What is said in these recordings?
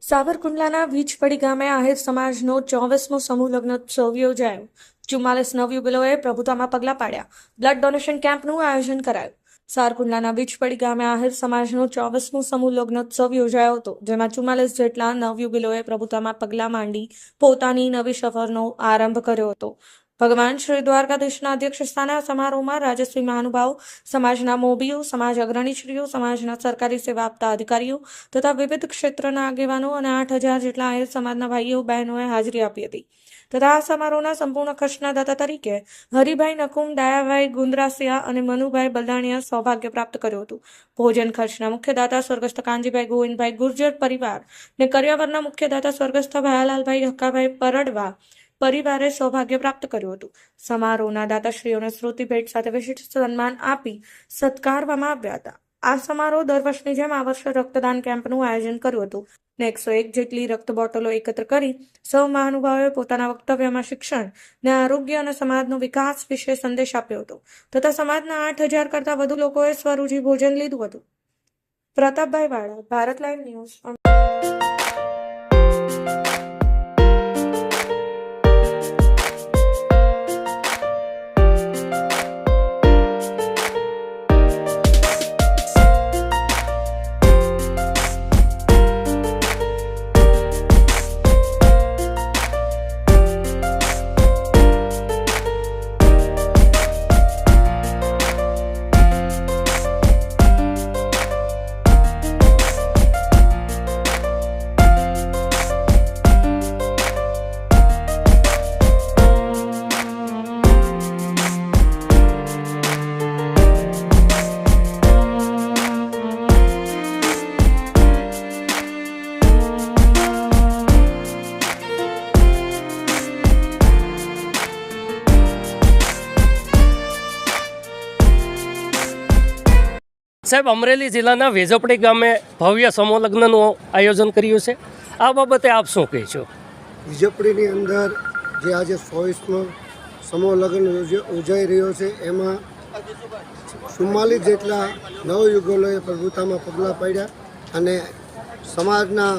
સાવરકુંડલાના વીજપડી ગામે આહિર સમાજનો 24મો સમૂહ લગ્નોત્સવ યોજાયો. 44 નવયુગલોએ પ્રભુતામાં પગલાં પાડ્યા. બ્લડ ડોનેશન કેમ્પનું આયોજન કરાયું. સાવરકુંડલાના વીજપડી ગામે આહિર સમાજનો 24મો સમૂહ લગ્નોત્સવ યોજાયો હતો, જેમાં 44 જેટલા નવયુગલોએ પ્રભુતામાં પગલાં માંડી પોતાની નવી સફરનો આરંભ કર્યો હતો. ભગવાન શ્રી દ્વારકાધીશના અધ્યક્ષ સ્થાને આ સમારોહમાં રાજશ્રી મહાનુભાવો, સમાજના મોભીઓ, સમાજ અગ્રણીશ્રીઓ, સમાજના સરકારી સેવા આપતા અધિકારીઓ તથા વિવિધ ક્ષેત્રના આગેવાનો અને 8,000 જેટલા આહિર સમાજના ભાઈઓ બહેનોએ હાજરી આપી હતી. તથા આ સમારોહના સંપૂર્ણ ખર્ચના દાતા તરીકે હરિભાઈ નકુમ, ડાયાભાઈ ગુંદરાસિયા અને મનુભાઈ બલદાણીયા સૌભાગ્ય પ્રાપ્ત કર્યું હતું. ભોજન ખર્ચના મુખ્ય દાતા સ્વર્ગસ્થ કાનજીભાઈ ગોવિંદભાઈ ગુર્જર પરિવાર ને કરિયાવરના મુખ્ય દાતા સ્વર્ગસ્થ ભાયાલાલભાઈ હક્કાભાઈ પરડવા પરિવારે સૌભાગ્ય પ્રાપ્ત કર્યું હતું. સમારોહના દાતાશ્રીઓને સ્મૃતિ ભેટ સાથે વિશિષ્ટ સન્માન આપી સત્કારવામાં આવ્યા હતા. આ સમારોહ દર વર્ષની જેમ આ વર્ષે રક્તદાન કેમ્પનું આયોજન કર્યું હતું ને 101 જેટલી રક્ત બોટલો એકત્ર કરી સૌ મહાનુભાવોએ પોતાના વક્તવ્યમાં શિક્ષણ ને આરોગ્ય અને સમાજનો વિકાસ વિશે સંદેશ આપ્યો હતો તથા સમાજના 8,000 કરતાં વધુ લોકોએ સ્વરૂચિ ભોજન લીધું હતું. પ્રતાપભાઈ વાળા, ભારત લાઈવ ન્યૂઝ. સાહેબ, અમરેલી જિલ્લાના વેજપડી ગામે ભવ્ય સમૂહ લગ્નનું આયોજન કર્યું છે. આ બાબતે આપ શું કહેશો? વેજપડીની અંદર જે આજે 24મો સમૂહ લગ્ન યોજાઈ રહ્યો છે, એમાં 44 જેટલા નવયુગલોએ પ્રભુતામાં પગલાં પાડ્યા અને સમાજના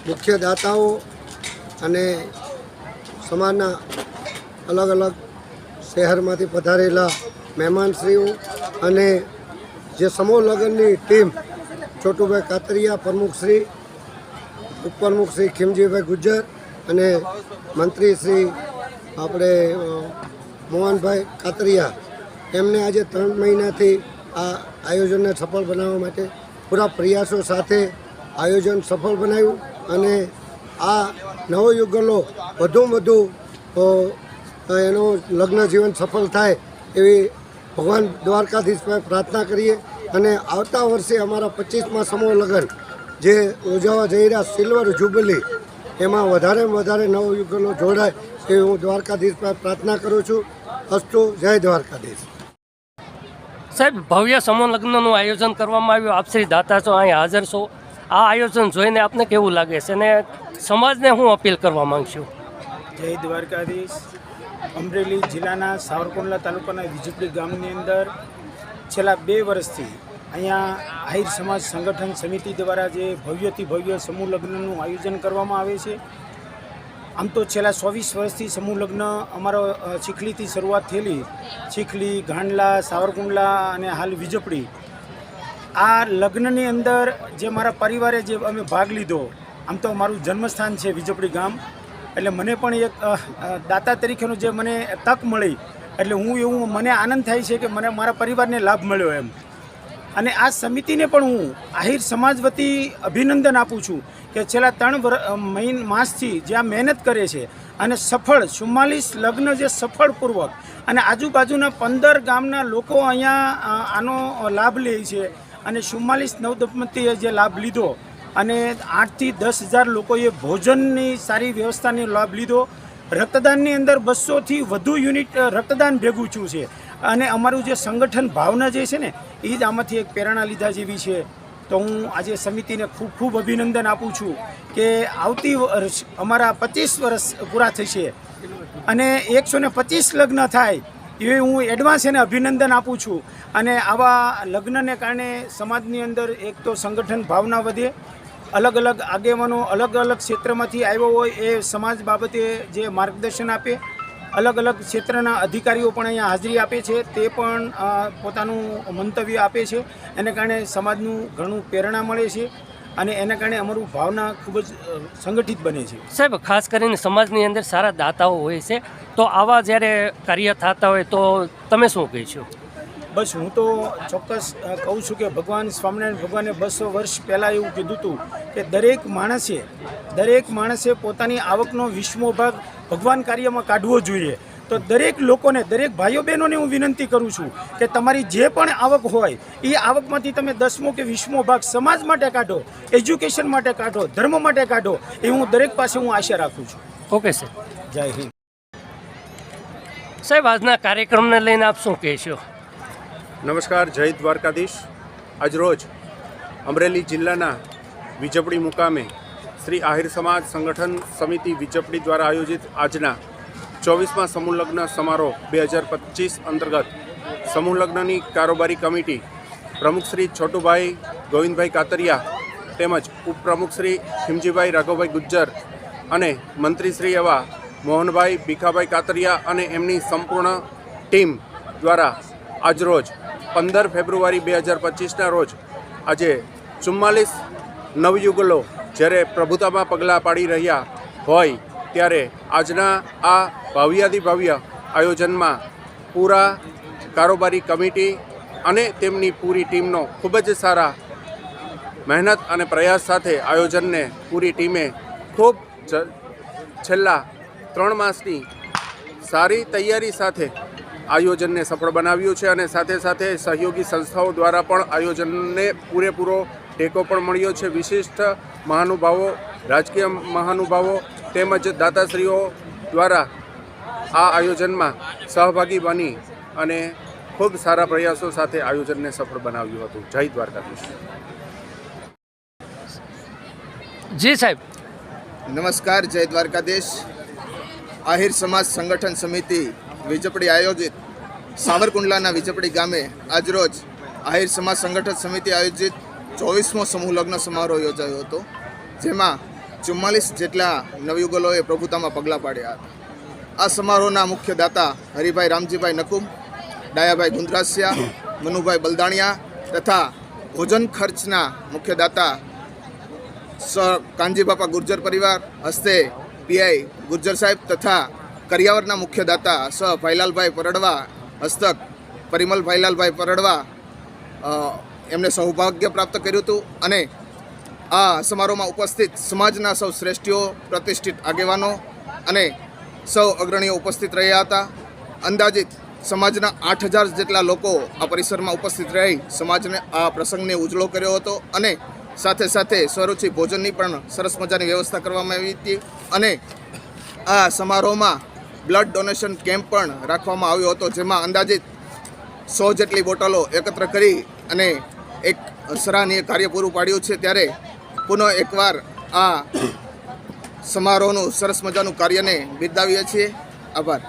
મુખ્ય દાતાઓ અને સમાજના અલગ અલગ શહેરમાંથી પધારેલા મહેમાનશ્રીઓ અને જે સમૂહ લગ્નની ટીમ છોટુભાઈ કાતરિયા પ્રમુખશ્રી, ઉપપ્રમુખશ્રી ખીમજીભાઈ ગુજ્જર અને મંત્રી શ્રી આપણે મોહનભાઈ કાતરિયા, એમને આજે 3 મહિનાથી આ આયોજનને સફળ બનાવવા માટે પૂરા પ્રયાસો સાથે આયોજન સફળ બનાવ્યું અને આ નવયુગલો વધુમાં વધુ એનું લગ્ન જીવન સફળ થાય એવી ભગવાન દ્વારકાધીશ પાસે પ્રાર્થના કરીએ અને આવતા વર્ષે અમારા 25મા સમૂહ લગ્ન જે ઉજવવા જઈ રહ્યા સિલ્વર જુબલી, એમાં વધારેમાં વધારે નવયુગલો જોડાય એવી હું દ્વારકાધીશ પાસે પ્રાર્થના કરું છું. અસ્તુ, જય દ્વારકાધીશ. સાહેબ, ભવ્ય સમૂહ લગ્નનું આયોજન કરવામાં આવ્યું. આપ શ્રી દાતા છો, અહીં હાજર છો. આ આયોજન જોઈને આપને કેવું લાગે છે અને સમાજને હું અપીલ કરવા માંગશું? જય દ્વારકાધીશ. અમરેલી જિલ્લાના સાવરકુંડલા તાલુકાના વીજપડી ગામની અંદર છેલ્લા 2 વર્ષથી અહીંયા આહિર સમાજ સંગઠન સમિતિ દ્વારા જે ભવ્યથી ભવ્ય સમૂહ લગ્નનું આયોજન કરવામાં આવે છે. આમ તો છેલ્લા 24 વર્ષથી સમૂહ લગ્ન અમારો ચીખલીથી શરૂઆત થયેલી. ચીખલી, ગાંડલા, સાવરકુંડલા અને હાલ વીજપડી. આ લગ્નની અંદર જે મારા પરિવારે જે અમે ભાગ લીધો, આમ તો મારું જન્મસ્થાન છે વીજપડી ગામ, એટલે મને પણ એક દાતા તરીકેનો જે મને તક મળી, એટલે મને આનંદ થાય છે કે મને મારા પરિવારને લાભ મળ્યો એમ. અને આ સમિતિને પણ હું આહિર સમાજ વતી અભિનંદન આપું છું કે છેલ્લા 3 માસથી જે આ મહેનત કરે છે અને સફળ 44 લગ્ન જે સફળપૂર્વક અને આજુબાજુના 15 ગામના લોકો અહીંયા આનો લાભ લે છે અને 44 નવદંપતીએ જે લાભ લીધો અને 8થી 10,000 લોકોએ ભોજનની સારી વ્યવસ્થાનો લાભ લીધો. રક્તદાનની અંદર 200થી વધુ યુનિટ રક્તદાન ભેગું થયું છે અને અમારું જે સંગઠન ભાવના જે છે ને, એ જ આમાંથી એક પ્રેરણા લીધા જેવી છે. તો હું આજે સમિતિને ખૂબ ખૂબ અભિનંદન આપું છું કે આવતી વર્ષ અમારા 25 વર્ષ પૂરા થશે અને 125 લગ્ન થાય એ હું એડવાન્સ એને અભિનંદન આપું છું. અને આવા લગ્નને કારણે સમાજની અંદર એક તો સંગઠન ભાવના વધે, અલગ અલગ આગેવાનો અલગ અલગ ક્ષેત્રમાંથી આવ્યો હોય એ સમાજ બાબતે જે માર્ગદર્શન આપે. અલગ અલગ ક્ષેત્રના અધિકારીઓ પણ અહીંયા હાજરી આપે છે, તે પણ પોતાનું મંતવ્ય આપે છે. એને કારણે સમાજનું ઘણું પ્રેરણા મળે છે અને એના કારણે અમારું ભાવના ખૂબ જ સંગઠિત બને છે. સાહેબ, ખાસ કરીને સમાજની અંદર સારા દાતાઓ હોય છે, તો આવા જ્યારે કાર્ય થતા હોય તો તમે શું કહીશો? બસ હું તો ચોક્કસ કહું છું કે ભગવાન સ્વામિનારાયણ ભગવાને 200 વર્ષ પહેલાં એવું કીધું હતું કે દરેક માણસે પોતાની આવકનો 20મો ભાગ ભગવાન કાર્યમાં કાઢવો જોઈએ. તો દરેક લોકોને, દરેક ભાઈઓ બહેનોને હું વિનંતી કરું છું કે તમારી જે પણ આવક હોય એ આવકમાંથી તમે 10મો કે 20મો ભાગ સમાજ માટે કાઢો, એજ્યુકેશન માટે કાઢો, ધર્મ માટે કાઢો. એ હું દરેક પાસે હું આશા રાખું છું. Okay sir. જય હિન્દ. સાહેબ, આજના કાર્યક્રમને લઈને આપ શું કહેશો? નમસ્કાર, જય દ્વારકાધીશ. આજરોજ અમરેલી જિલ્લાના વિજપડી મુકામે શ્રી આહિર સમાજ સંગઠન સમિતિ વિજપડી દ્વારા આયોજિત આજના 24મા સમૂહ લગ્ન સમારોહ 2025 અંતર્ગત સમૂહ લગ્નની કારોબારી કમિટી પ્રમુખ શ્રી છોટુભાઈ ગોવિંદભાઈ કાતરિયા તેમજ ઉપપ્રમુખ શ્રી ખીમજીભાઈ રાઘવભાઈ ગુજ્જર અને મંત્રીશ્રી એવા મોહનભાઈ ભીખાભાઈ કાતરિયા અને એમની સંપૂર્ણ ટીમ દ્વારા આજરોજ 15 ફેબ્રુઆરી 2025ના રોજ આજે 44 નવયુગલો જ્યારે પ્રભુતામાં પગલાં પાડી રહ્યા હોય ત્યારે આજના આ ભવ્યાતિભવ્ય આયોજનમાં પૂરા કારોબારી કમિટી અને તેમની પૂરી ટીમનો ખૂબ જ સારા મહેનત અને પ્રયાસ સાથે આયોજનને પૂરી ટીમે ખૂબ છેલ્લા 3 માસની સારી તૈયારી સાથે આયોજનને સફળ બનાવ્યું છે અને સાથે સાથે સહયોગી સંસ્થાઓ દ્વારા પણ આયોજનને પૂરેપૂરો ટેકો પણ મળ્યો છે. વિશિષ્ટ મહાનુભાવો, રાજકીય મહાનુભાવો તેમજ દાતાશ્રીઓ દ્વારા આ આયોજનમાં સહભાગી બની અને ખૂબ સારા પ્રયાસો સાથે આયોજનને સફળ બનાવ્યું હતું. જય દ્વારકાધીશ. જી સાહેબ. નમસ્કાર, જય દ્વારકાધીશ. આહિર સમાજ સંગઠન સમિતિ વિજપડી આયોજિત સાવરકુંડલાના વિજપડી ગામે આજરોજ આહિર સમાજ સંગઠન સમિતિ આયોજિત 24મો સમૂહ લગ્ન સમારોહ યોજાયો હતો, જેમાં 44 જેટલા નવયુગલોએ પ્રભુતામાં પગલાં પાડ્યા હતા. આ સમારોહના મુખ્ય દાતા હરિભાઈ રામજીભાઈ નકુમ, ડાયાભાઈ ગુંદરાસિયા, મનુભાઈ બલદાણિયા તથા ભોજન ખર્ચના મુખ્ય દાતા સર કાનજીબાપા ગુર્જર પરિવાર હસ્તે પીઆઈ ગુર્જર સાહેબ તથા કરિયાવરના મુખ્ય દાતા સ ભાઈલાલભાઈ પરડવા હસ્તક પરિમલ ભાઈલાલભાઈ પરડવા એમને સૌભાગ્ય પ્રાપ્ત કર્યું હતું. અને આ સમારોહમાં ઉપસ્થિત સમાજના સૌ શ્રેષ્ઠીઓ, પ્રતિષ્ઠિત આગેવાનો અને સૌ અગ્રણીઓ ઉપસ્થિત રહ્યા હતા. અંદાજિત સમાજના 8000 જેટલા લોકો આ પરિસરમાં ઉપસ્થિત રહી સમાજને આ પ્રસંગને ઉજળો કર્યો હતો અને સાથે સાથે સ્વરૂચિ ભોજનની પણ સરસ મજાની વ્યવસ્થા કરવામાં આવી હતી. અને આ સમારોહમાં બ્લડ ડોનેશન કેમ્પ પણ રાખવામાં આવ્યો હતો, જેમાં અંદાજિત 100 જેટલી બોટલો એકત્ર કરી અને એક સરાહનીય કાર્ય પૂરું પાડ્યું છે. ત્યારે પુનઃ એકવાર આ સમારોહનું સરસ મજાનું કાર્યને બિરદાવીએ છીએ. આભાર.